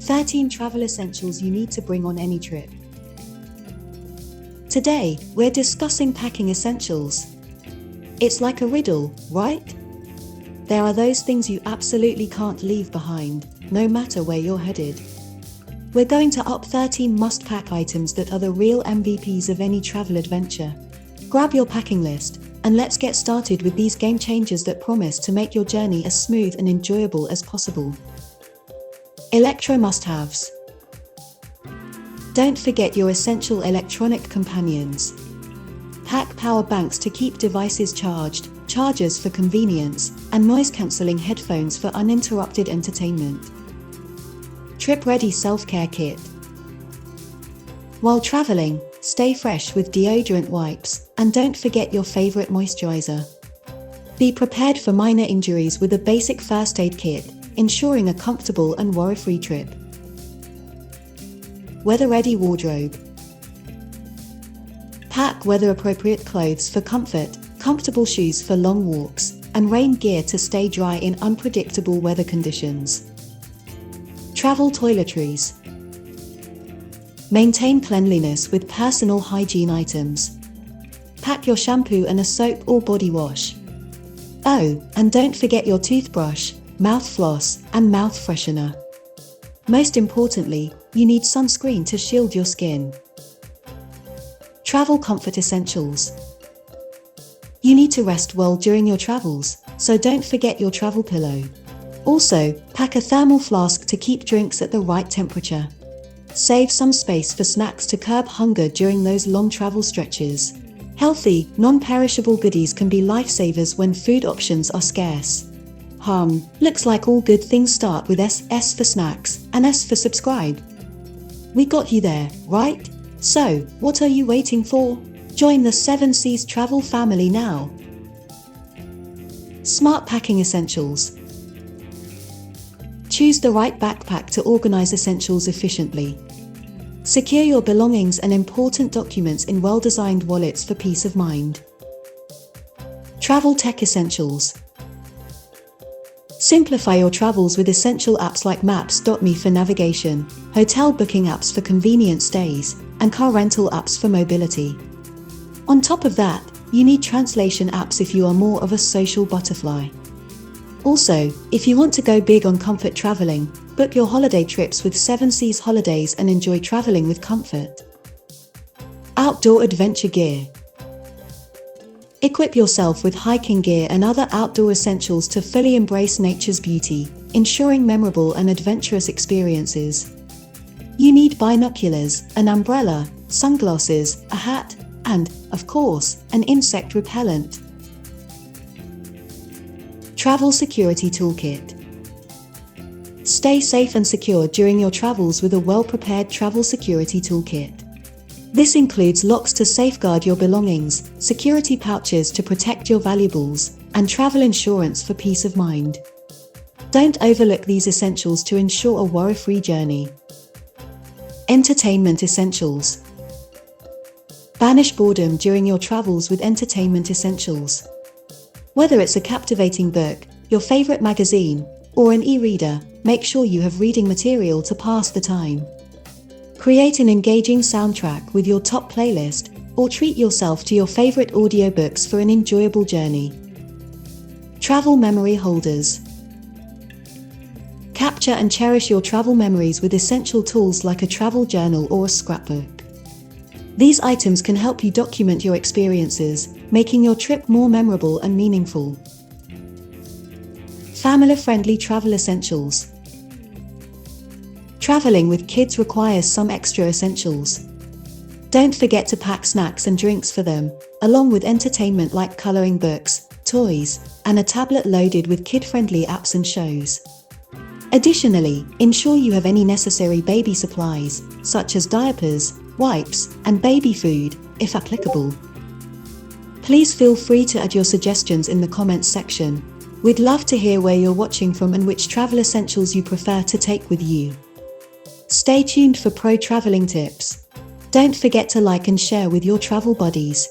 13 travel essentials you need to bring on any trip. Today, we're discussing packing essentials. It's like a riddle, right? There are those things you absolutely can't leave behind, no matter where you're headed. We're going to up 13 must-pack items that are the real MVPs of any travel adventure. Grab your packing list, and let's get started with these game changers that promise to make your journey as smooth and enjoyable as possible. Electro must-haves. Don't forget your essential electronic companions. Pack power banks to keep devices charged, chargers for convenience, and noise-cancelling headphones for uninterrupted entertainment. Trip-ready self-care kit. While traveling, stay fresh with deodorant wipes, and don't forget your favorite moisturizer. Be prepared for minor injuries with a basic first aid kit, ensuring a comfortable and worry-free trip. Weather-ready wardrobe. Pack weather-appropriate clothes for comfort, comfortable shoes for long walks, and rain gear to stay dry in unpredictable weather conditions. Travel toiletries. Maintain cleanliness with personal hygiene items. Pack your shampoo and a soap or body wash. Oh, and don't forget your toothbrush, mouth floss, and mouth freshener. Most importantly, you need sunscreen to shield your skin. Travel comfort essentials. You need to rest well during your travels, so don't forget your travel pillow. Also, pack a thermal flask to keep drinks at the right temperature. Save some space for snacks to curb hunger during those long travel stretches. Healthy, non-perishable goodies can be lifesavers when food options are scarce. Looks like all good things start with S for snacks, and S for subscribe. We got you there, right? So, what are you waiting for? Join the 7 Seas travel family now. Smart packing essentials. Choose the right backpack to organize essentials efficiently. Secure your belongings and important documents in well-designed wallets for peace of mind. Travel tech essentials. Simplify your travels with essential apps like Maps.me for navigation, hotel booking apps for convenient stays, and car rental apps for mobility. On top of that, you need translation apps if you are more of a social butterfly. Also, if you want to go big on comfort traveling, book your holiday trips with 7 Seas Holidays and enjoy traveling with comfort. Outdoor adventure gear. Equip yourself with hiking gear and other outdoor essentials to fully embrace nature's beauty, ensuring memorable and adventurous experiences. You need binoculars, an umbrella, sunglasses, a hat, and, of course, an insect repellent. Travel security toolkit. Stay safe and secure during your travels with a well-prepared travel security toolkit. This includes locks to safeguard your belongings, security pouches to protect your valuables, and travel insurance for peace of mind. Don't overlook these essentials to ensure a worry-free journey. Entertainment essentials. Banish boredom during your travels with entertainment essentials. Whether it's a captivating book, your favorite magazine, or an e-reader, make sure you have reading material to pass the time. Create an engaging soundtrack with your top playlist, or treat yourself to your favorite audiobooks for an enjoyable journey. Travel memory holders. Capture and cherish your travel memories with essential tools like a travel journal or a scrapbook. These items can help you document your experiences, making your trip more memorable and meaningful. Family-friendly travel essentials. Traveling with kids requires some extra essentials. Don't forget to pack snacks and drinks for them, along with entertainment like coloring books, toys, and a tablet loaded with kid-friendly apps and shows. Additionally, ensure you have any necessary baby supplies, such as diapers, wipes, and baby food, if applicable. Please feel free to add your suggestions in the comments section. We'd love to hear where you're watching from and which travel essentials you prefer to take with you. Stay tuned for pro traveling tips. Don't forget to like and share with your travel buddies.